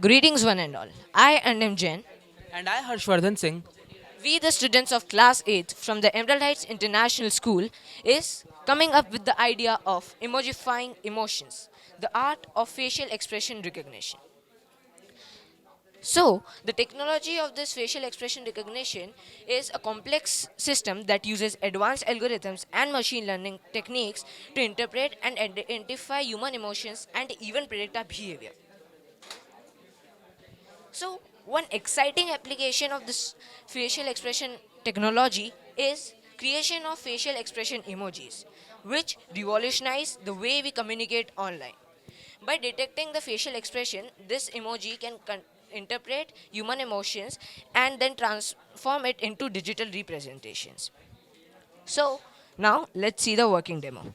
Greetings, one and all. I am Jen. And I, Harshvardhan Singh. We, the students of Class 8 from the Emerald Heights International School, is coming up with the idea of emojifying emotions, the art of facial expression recognition. So, the technology of this facial expression recognition is a complex system that uses advanced algorithms and machine learning techniques to interpret and identify human emotions and even predict our behavior. So, one exciting application of this facial expression technology is creation of facial expression emojis, which revolutionize the way we communicate online. By detecting the facial expression, this emoji can interpret human emotions and then transform it into digital representations. So, now let's see the working demo.